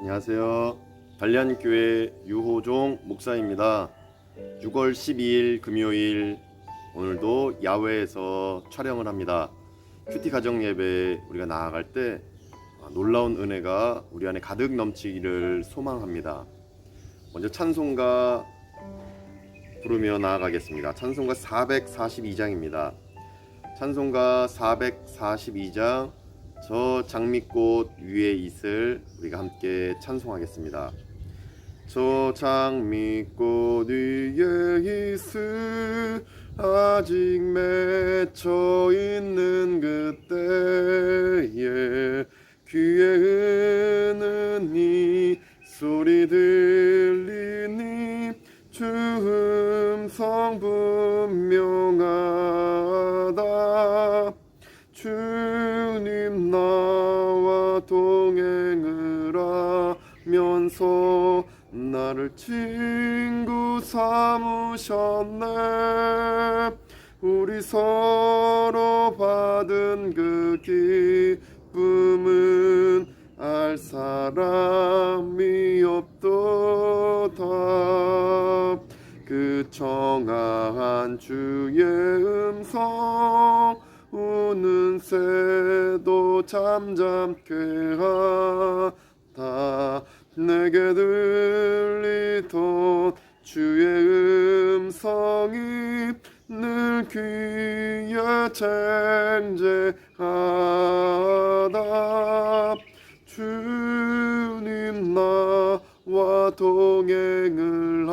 안녕하세요. 단련교회 유호종 목사입니다. 6월 12일 금요일, 오늘도 야외에서 촬영을 합니다. 큐티 가정 예배 우리가 나아갈 때 놀라운 은혜가 우리 안에 가득 넘치기를 소망합니다. 먼저 찬송가 부르며 나아가겠습니다. 찬송가 442장입니다. 찬송가 442장 저 장미꽃 위에 있을 우리가 함께 찬송하겠습니다. 저 장미꽃 위에 있을 아직 맺혀 있는 그때에 귀에 은은히 소리 들리니 주 음성 분명하다. 주님 나와 동행을 하면서 나를 친구 삼으셨네. 우리 서로 받은 그 기쁨은 알 사람이 없도다. 그 청아한 주의 음성 우는 새도 잠잠케 하다. 내게 들리던 주의 음성이 늘 귀에 쟁쟁하다. 주님 나와 동행을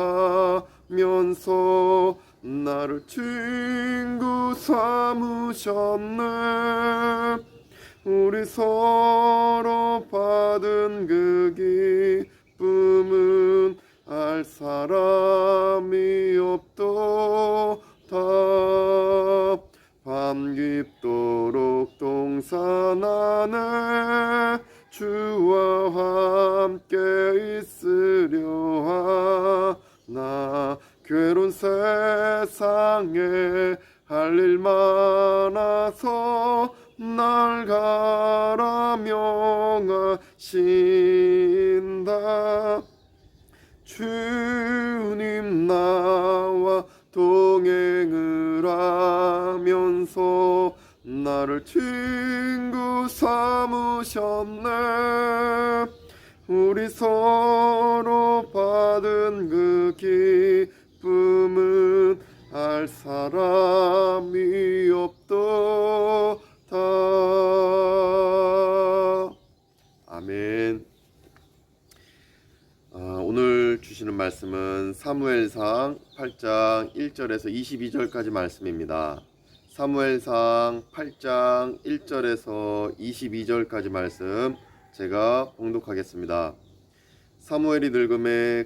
하면서 나를 친구 삼으셨네. 우리 서로 받은 그 기쁨은 알 사람이 없도다. 밤 깊도록 동산 안에 주와 함께 있으려 하나. 괴로운 세상에 할 일 많아서 날 가라 명하신다. 주님 나와 동행을 하면서 나를 친구 삼으셨네. 우리 서로 받은 그 기쁨은 알 사람이 없도다. 아멘. 오늘 주시는 말씀은 사무엘상 8장 1절에서 22절까지 말씀입니다. 사무엘상 8장 1절에서 22절까지 말씀 제가 봉독하겠습니다. 사무엘이 늙음에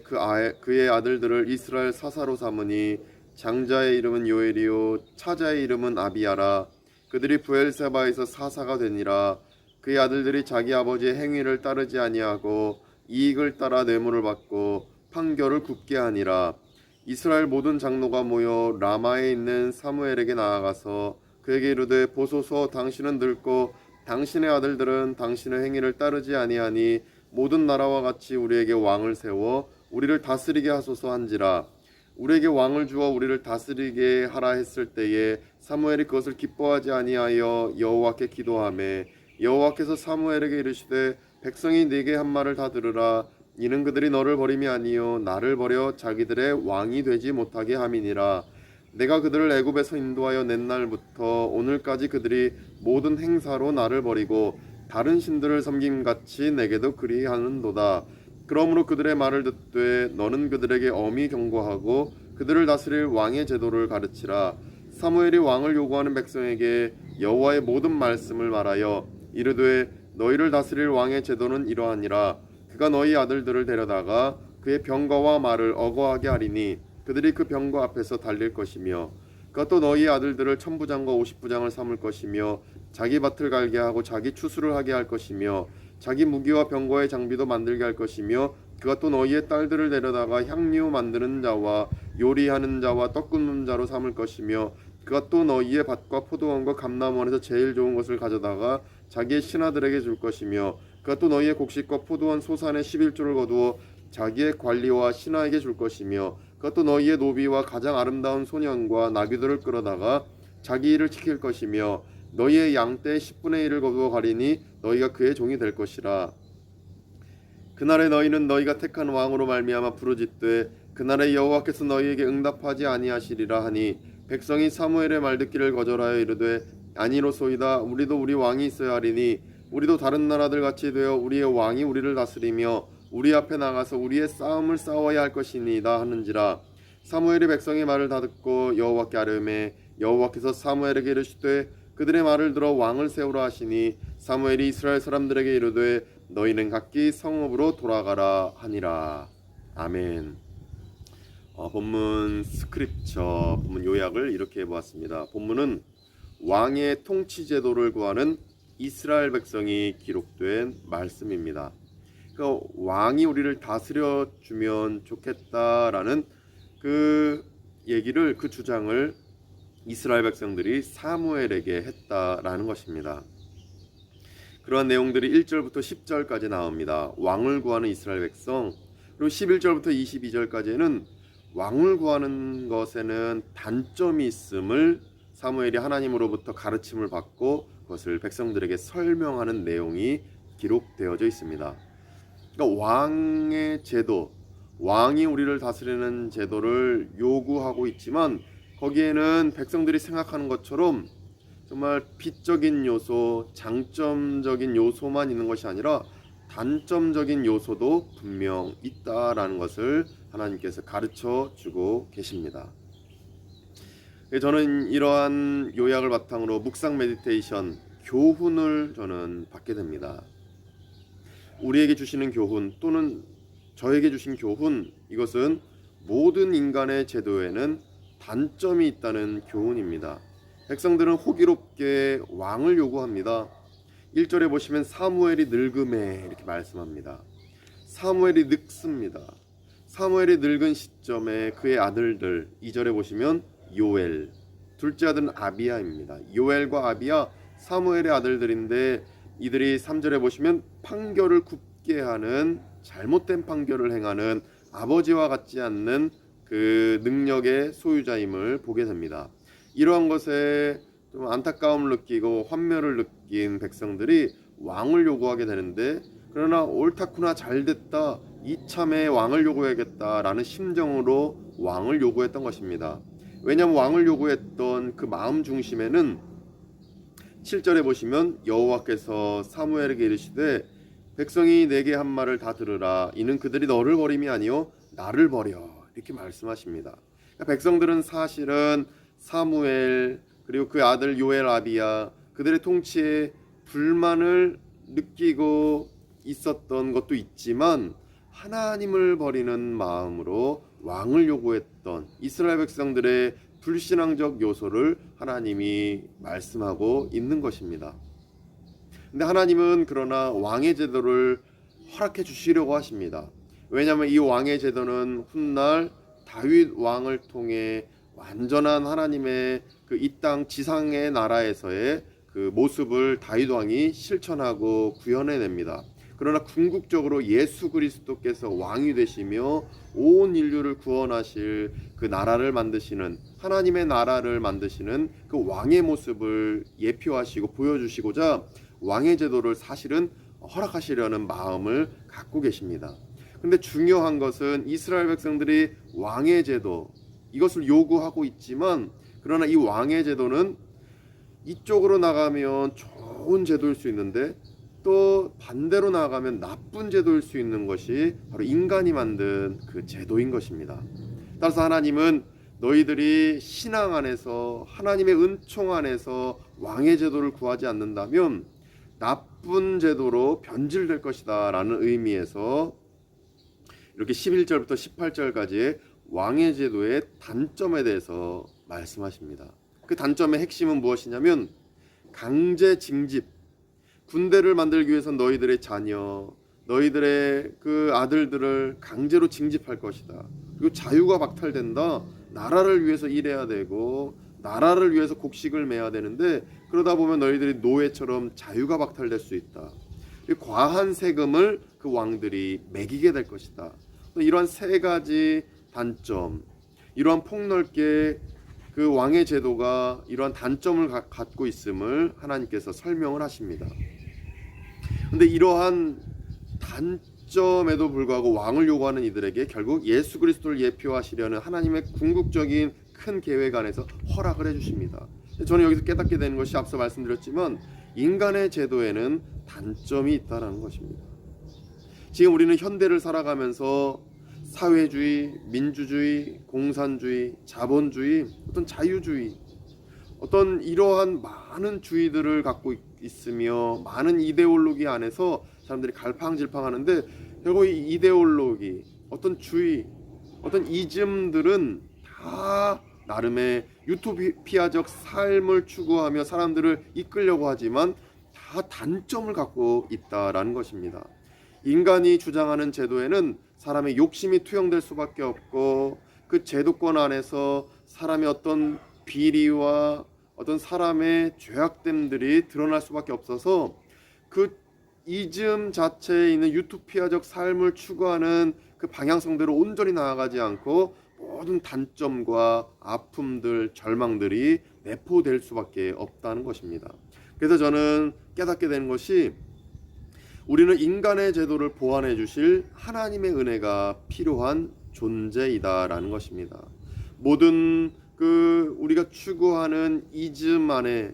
그의 아들들을 이스라엘 사사로 삼으니 장자의 이름은 요엘이요 차자의 이름은 아비야라. 그들이 브엘세바에서 사사가 되니라. 그의 아들들이 자기 아버지의 행위를 따르지 아니하고 이익을 따라 뇌물을 받고 판결을 굽게 하니라. 이스라엘 모든 장로가 모여 라마에 있는 사무엘에게 나아가서 그에게 이르되 보소서, 당신은 늙고 당신의 아들들은 당신의 행위를 따르지 아니하니 모든 나라와 같이 우리에게 왕을 세워 우리를 다스리게 하소서 한지라. 우리에게 왕을 주어 우리를 다스리게 하라 했을 때에 사무엘이 그것을 기뻐하지 아니하여 여호와께 기도하매 여호와께서 사무엘에게 이르시되 백성이 네게 한 말을 다 들으라. 이는 그들이 너를 버림이 아니요 나를 버려 자기들의 왕이 되지 못하게 함이니라. 내가 그들을 애굽에서 인도하여 낸 날부터 오늘까지 그들이 모든 행사로 나를 버리고 다른 신들을 섬김같이 내게도 그리하는도다. 그러므로 그들의 말을 듣되 너는 그들에게 엄히 경고하고 그들을 다스릴 왕의 제도를 가르치라. 사무엘이 왕을 요구하는 백성에게 여호와의 모든 말씀을 말하여 이르되 너희를 다스릴 왕의 제도는 이러하니라. 그가 너희 아들들을 데려다가 그의 병거와 말을 어거하게 하리니 그들이 그 병거 앞에서 달릴 것이며 그가 또 너희 아들들을 천부장과 50부장을 삼을 것이며 자기 밭을 갈게 하고 자기 추수를 하게 할 것이며 자기 무기와 병거의 장비도 만들게 할 것이며 그가 또 너희의 딸들을 데려다가 향유 만드는 자와 요리하는 자와 떡 굽는 자로 삼을 것이며 그가 또 너희의 밭과 포도원과 감람원에서 제일 좋은 것을 가져다가 자기의 신하들에게 줄 것이며 그것도 너희의 곡식과 포도원 소산의 11조를 거두어 자기의 관리와 신하에게 줄 것이며 그것도 너희의 노비와 가장 아름다운 소년과 나귀들을 끌어다가 자기 일을 지킬 것이며 너희의 양떼의 10분의 1을 거두어 가리니 너희가 그의 종이 될 것이라. 그날에 너희는 너희가 택한 왕으로 말미암아 부르짖되 그날에 여호와께서 너희에게 응답하지 아니하시리라 하니 백성이 사무엘의 말 듣기를 거절하여 이르되 아니로소이다. 우리도 우리 왕이 있어야 하리니 우리도 다른 나라들 같이 되어 우리의 왕이 우리를 다스리며 우리 앞에 나가서 우리의 싸움을 싸워야 할 것이니이다 하는지라. 사무엘이 백성의 말을 다 듣고 여호와께 아뢰매 여호와께서 사무엘에게 이르시되 그들의 말을 들어 왕을 세우라 하시니 사무엘이 이스라엘 사람들에게 이르되 너희는 각기 성읍으로 돌아가라 하니라. 아멘. 본문 스크립처, 본문 요약을 이렇게 해보았습니다. 본문은 왕의 통치 제도를 구하는 이스라엘 백성이 기록된 말씀입니다. 그러니까 왕이 우리를 다스려 주면 좋겠다라는 그 얘기를, 그 주장을 이스라엘 백성들이 사무엘에게 했다라는 것입니다. 그러한 내용들이 1절부터 10절까지 나옵니다. 왕을 구하는 이스라엘 백성. 그리고 11절부터 22절까지는 왕을 구하는 것에는 단점이 있음을 사무엘이 하나님으로부터 가르침을 받고 그것을 백성들에게 설명하는 내용이 기록되어져 있습니다. 그러니까 왕의 제도, 왕이 우리를 다스리는 제도를 요구하고 있지만 거기에는 백성들이 생각하는 것처럼 정말 빛적인 요소, 장점적인 요소만 있는 것이 아니라 단점적인 요소도 분명 있다라는 것을 하나님께서 가르쳐 주고 계십니다. 저는 이러한 요약을 바탕으로 묵상 메디테이션, 교훈을 저는 받게 됩니다. 우리에게 주시는 교훈 또는 저에게 주신 교훈, 이것은 모든 인간의 제도에는 단점이 있다는 교훈입니다. 백성들은 호기롭게 왕을 요구합니다. 1절에 보시면 사무엘이 늙음에 이렇게 말씀합니다. 사무엘이 늙습니다. 사무엘이 늙은 시점에 그의 아들들, 2절에 보시면 요엘, 둘째 아들은 아비야입니다. 요엘과 아비야, 사무엘의 아들들인데 이들이 3절에 보시면 판결을 굽게 하는, 잘못된 판결을 행하는, 아버지와 같지 않는 그 능력의 소유자임을 보게 됩니다. 이러한 것에 좀 안타까움을 느끼고 환멸을 느낀 백성들이 왕을 요구하게 되는데, 그러나 옳다구나, 잘됐다, 이참에 왕을 요구해야겠다라는 심정으로 왕을 요구했던 것입니다. 왜냐하면 왕을 요구했던 그 마음 중심에는 7절에 보시면 여호와께서 사무엘에게 이르시되 백성이 내게 한 말을 다 들으라. 이는 그들이 너를 버림이 아니요 나를 버려. 이렇게 말씀하십니다. 그러니까 백성들은 사실은 사무엘 그리고 그 아들 요엘, 아비야, 그들의 통치에 불만을 느끼고 있었던 것도 있지만 하나님을 버리는 마음으로 왕을 요구했던 이스라엘 백성들의 불신앙적 요소를 하나님이 말씀하고 있는 것입니다. 근데 하나님은 그러나 왕의 제도를 허락해 주시려고 하십니다. 왜냐하면 이 왕의 제도는 훗날 다윗 왕을 통해 완전한 하나님의 그 이 땅 지상의 나라에서의 그 모습을 다윗 왕이 실천하고 구현해냅니다. 그러나 궁극적으로 예수 그리스도께서 왕이 되시며 온 인류를 구원하실 그 나라를 만드시는, 하나님의 나라를 만드시는 그 왕의 모습을 예표하시고 보여주시고자 왕의 제도를 사실은 허락하시려는 마음을 갖고 계십니다. 그런데 중요한 것은 이스라엘 백성들이 왕의 제도, 이것을 요구하고 있지만 그러나 이 왕의 제도는 이쪽으로 나가면 좋은 제도일 수 있는데 또 반대로 나아가면 나쁜 제도일 수 있는 것이 바로 인간이 만든 그 제도인 것입니다. 따라서 하나님은 너희들이 신앙 안에서, 하나님의 은총 안에서 왕의 제도를 구하지 않는다면 나쁜 제도로 변질될 것이다 라는 의미에서 이렇게 11절부터 18절까지의 왕의 제도의 단점에 대해서 말씀하십니다. 그 단점의 핵심은 무엇이냐면 강제 징집, 군대를 만들기 위해서 너희들의 자녀, 너희들의 그 아들들을 강제로 징집할 것이다. 그리고 자유가 박탈된다. 나라를 위해서 일해야 되고 나라를 위해서 곡식을 매야 되는데 그러다 보면 너희들이 노예처럼 자유가 박탈될 수 있다. 이 과한 세금을 그 왕들이 매기게 될 것이다. 또 이러한 세 가지 단점, 이러한 폭넓게 그 왕의 제도가 이러한 단점을 갖고 있음을 하나님께서 설명을 하십니다. 근데 이러한 단점에도 불구하고 왕을 요구하는 이들에게 결국 예수 그리스도를 예표하시려는 하나님의 궁극적인 큰 계획 안에서 허락을 해주십니다. 저는 여기서 깨닫게 되는 것이 앞서 말씀드렸지만 인간의 제도에는 단점이 있다는 것입니다. 지금 우리는 현대를 살아가면서 사회주의, 민주주의, 공산주의, 자본주의, 어떤 자유주의, 어떤 이러한 많은 주의들을 갖고 있으며 많은 이데올로기 안에서 사람들이 갈팡질팡하는데 결국 이 이데올로기, 어떤 주의, 어떤 이즘들은 다 나름의 유토피아적 삶을 추구하며 사람들을 이끌려고 하지만 다 단점을 갖고 있다라는 것입니다. 인간이 주장하는 제도에는 사람의 욕심이 투영될 수밖에 없고 그 제도권 안에서 사람의 어떤 비리와 어떤 사람의 죄악됨들이 드러날 수밖에 없어서 그 이즘 자체에 있는 유토피아적 삶을 추구하는 그 방향성대로 온전히 나아가지 않고 모든 단점과 아픔들, 절망들이 내포될 수밖에 없다는 것입니다. 그래서 저는 깨닫게 되는 것이 우리는 인간의 제도를 보완해 주실 하나님의 은혜가 필요한 존재이다라는 것입니다. 모든 우리가 추구하는 이즘 안에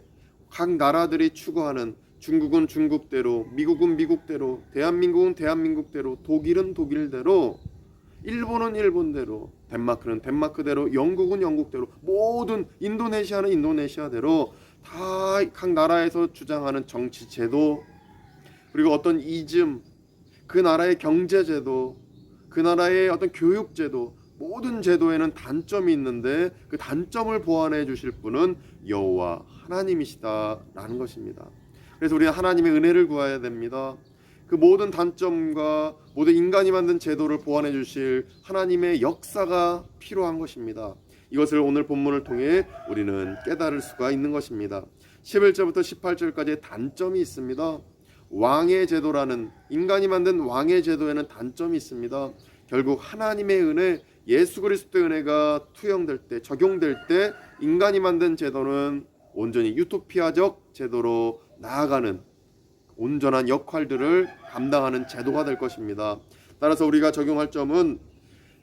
각 나라들이 추구하는 중국은 중국대로, 미국은 미국대로, 대한민국은 대한민국대로, 독일은 독일대로, 일본은 일본대로, 덴마크는 덴마크대로, 영국은 영국대로, 모든 인도네시아는 인도네시아대로 다 각 나라에서 주장하는 정치 제도, 그리고 어떤 이즘, 그 나라의 경제 제도, 그 나라의 어떤 교육 제도, 모든 제도에는 단점이 있는데 그 단점을 보완해 주실 분은 여호와 하나님이시다라는 것입니다. 그래서 우리는 하나님의 은혜를 구해야 됩니다. 그 모든 단점과 모든 인간이 만든 제도를 보완해 주실 하나님의 역사가 필요한 것입니다. 이것을 오늘 본문을 통해 우리는 깨달을 수가 있는 것입니다. 11절부터 18절까지의 단점이 있습니다. 왕의 제도라는, 인간이 만든 왕의 제도에는 단점이 있습니다. 결국 하나님의 은혜, 예수 그리스도의 은혜가 투영될 때, 적용될 때 인간이 만든 제도는 온전히 유토피아적 제도로 나아가는 온전한 역할들을 감당하는 제도가 될 것입니다. 따라서 우리가 적용할 점은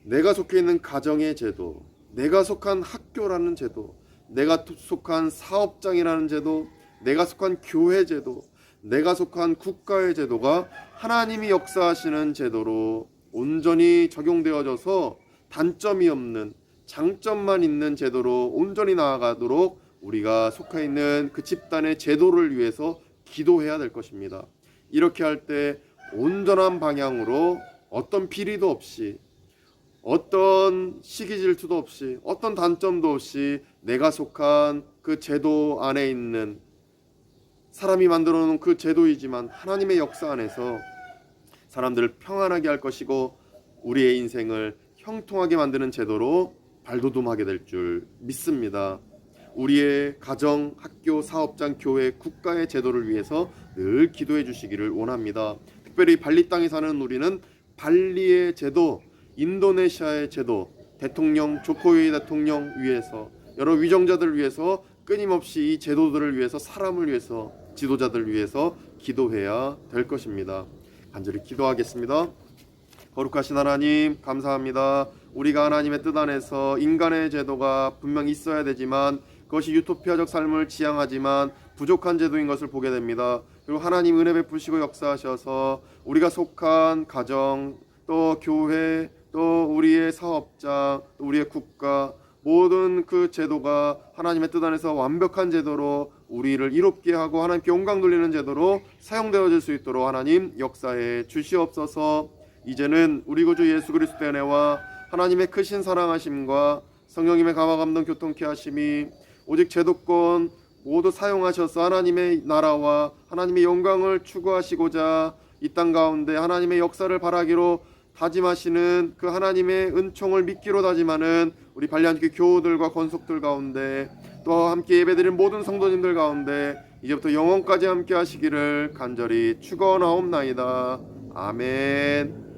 내가 속해 있는 가정의 제도, 내가 속한 학교라는 제도, 내가 속한 사업장이라는 제도, 내가 속한 교회 제도, 내가 속한 국가의 제도가 하나님이 역사하시는 제도로 온전히 적용되어져서 단점이 없는, 장점만 있는 제도로 온전히 나아가도록 우리가 속해 있는 그 집단의 제도를 위해서 기도해야 될 것입니다. 이렇게 할 때 온전한 방향으로 어떤 비리도 없이, 어떤 시기 질투도 없이, 어떤 단점도 없이 내가 속한 그 제도 안에 있는, 사람이 만들어 놓은 그 제도이지만 하나님의 역사 안에서 사람들을 평안하게 할 것이고 우리의 인생을 형통하게 만드는 제도로 발돋움하게 될 줄 믿습니다. 우리의 가정, 학교, 사업장, 교회, 국가의 제도를 위해서 늘 기도해 주시기를 원합니다. 특별히 발리 땅에 사는 우리는 발리의 제도, 인도네시아의 제도, 대통령, 조코위 대통령 위해서, 여러 위정자들을 위해서 끊임없이 이 제도들을 위해서, 사람을 위해서, 지도자들을 위해서 기도해야 될 것입니다. 간절히 기도하겠습니다. 거룩하신 하나님, 감사합니다. 우리가 하나님의 뜻 안에서 인간의 제도가 분명 있어야 되지만 그것이 유토피아적 삶을 지향하지만 부족한 제도인 것을 보게 됩니다. 그리고 하나님 은혜 베푸시고 역사하셔서 우리가 속한 가정, 또 교회, 또 우리의 사업장, 또 우리의 국가, 모든 그 제도가 하나님의 뜻 안에서 완벽한 제도로 우리를 이롭게 하고 하나님께 영광 돌리는 제도로 사용되어질 수 있도록 하나님 역사해 주시옵소서. 이제는 우리 구주 예수 그리스도의 은혜와 하나님의 크신 사랑하심과 성령님의 감화 감동 교통케 하심이 오직 제도권 모두 사용하셔서 하나님의 나라와 하나님의 영광을 추구하시고자 이 땅 가운데 하나님의 역사를 바라기로 다짐하시는 그 하나님의 은총을 믿기로 다짐하는 우리 발리안교 교우들과 권속들 가운데 또 함께 예배드린 모든 성도님들 가운데 이제부터 영원까지 함께 하시기를 간절히 축원하옵나이다. 아멘.